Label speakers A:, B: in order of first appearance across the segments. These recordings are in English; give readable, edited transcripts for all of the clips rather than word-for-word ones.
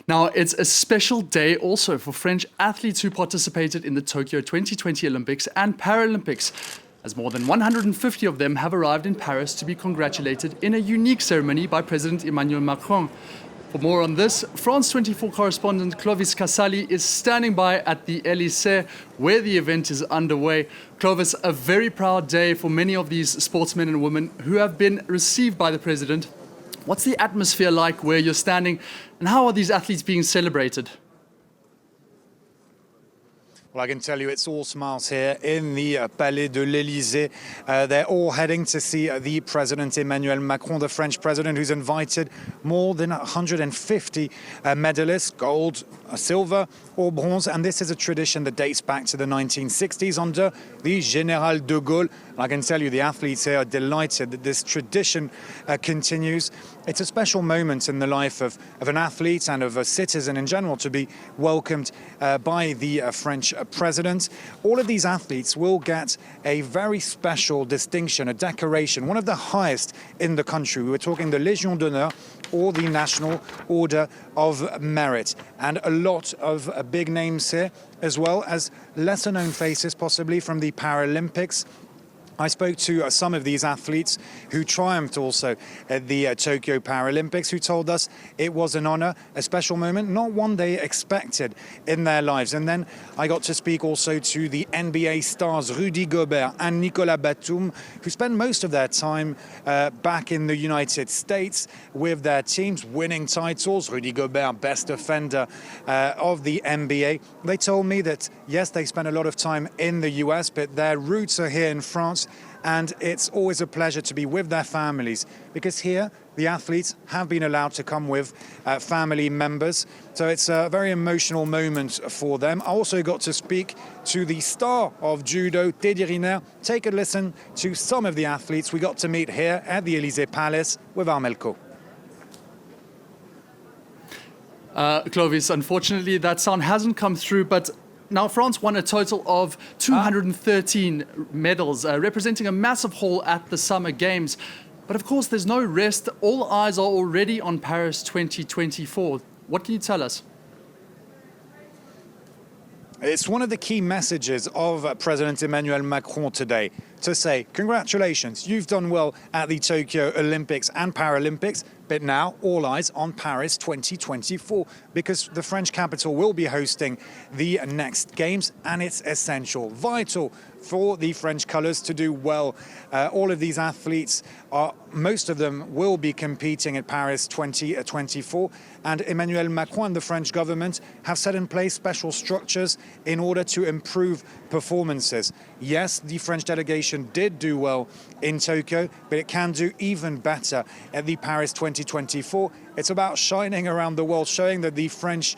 A: Now, it's a special day also for French athletes who participated in the Tokyo 2020 Olympics and Paralympics, as more than 150 of them have arrived in Paris to be congratulated in a unique ceremony by President Emmanuel Macron. For more on this, France 24 correspondent Clovis Casali is standing by at the Elysee, where the event is underway. Clovis, a very proud day for many of these sportsmen and women who have been received by the president. What's the atmosphere like where you're standing, and how are these athletes being celebrated?
B: Well, I can tell you it's all smiles here in the Palais de l'Elysée. They're all heading to see the President Emmanuel Macron, the French president, who's invited more than 150 medalists, gold, silver or bronze. And this is a tradition that dates back to the 1960s under the Général de Gaulle. I can tell you the athletes here are delighted that this tradition continues. It's a special moment in the life of an athlete and of a citizen in general to be welcomed by the French president. All of these athletes will get a very special distinction, a decoration, one of the highest in the country. We were talking the Légion d'honneur or the National Order of Merit. And a lot of big names here, as well as lesser known faces possibly from the Paralympics. I spoke to some of these athletes who triumphed also at the Tokyo Paralympics, who told us it was an honor, a special moment, not one they expected in their lives. And then I got to speak also to the NBA stars Rudy Gobert and Nicolas Batum, who spend most of their time back in the United States with their teams, winning titles. Rudy Gobert, best defender of the NBA. They told me that, yes, they spent a lot of time in the US, but their roots are here in France. And it's always a pleasure to be with their families, because here the athletes have been allowed to come with family members. So it's a very emotional moment for them. I also got to speak to the star of judo, Teddy Riner. Take a listen to some of the athletes we got to meet here at the Elysée Palace with Armelco.
A: Clovis, unfortunately that sound hasn't come through, but now, France won a total of 213 medals, representing a massive haul at the Summer Games. But of course, there's no rest. All eyes are already on Paris 2024. What can you tell us?
B: It's one of the key messages of President Emmanuel Macron today, to say, congratulations, you've done well at the Tokyo Olympics and Paralympics, but now all eyes on Paris 2024, because the French capital will be hosting the next games, and it's essential, vital for the French colours to do well. All of these athletes, most of them will be competing at Paris 2024, and Emmanuel Macron and the French government have set in place special structures in order to improve performances. Yes, the French delegation did do well in Tokyo, but it can do even better at the Paris 2024. It's about shining around the world, showing that the French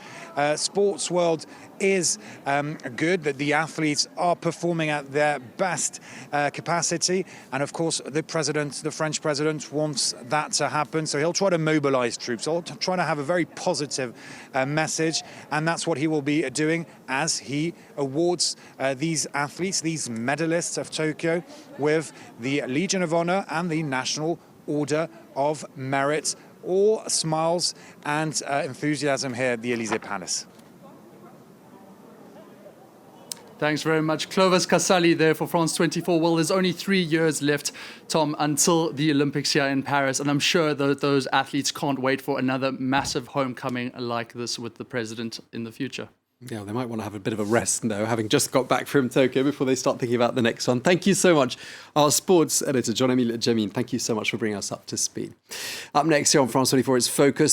B: sports world is good, that the athletes are performing at their best capacity. And of course, the French president wants that to happen. So he'll try to mobilize troops. He'll try to have a very positive message. And that's what he will be doing as he awards these athletes, these medalists of Tokyo, with the Legion of Honor and the National Order of Merit. All smiles and enthusiasm here at the Elysée Palace.
A: Thanks very much. Clovis Casali there for France 24. Well, there's only 3 years left, Tom, until the Olympics here in Paris. And I'm sure that those athletes can't wait for another massive homecoming like this with the president in the future.
C: Yeah, they might want to have a bit of a rest now, having just got back from Tokyo, before they start thinking about the next one. Thank you so much. Our sports editor, Jean-Emile, thank you so much for bringing us up to speed. Up next here on France 24, it's Focus.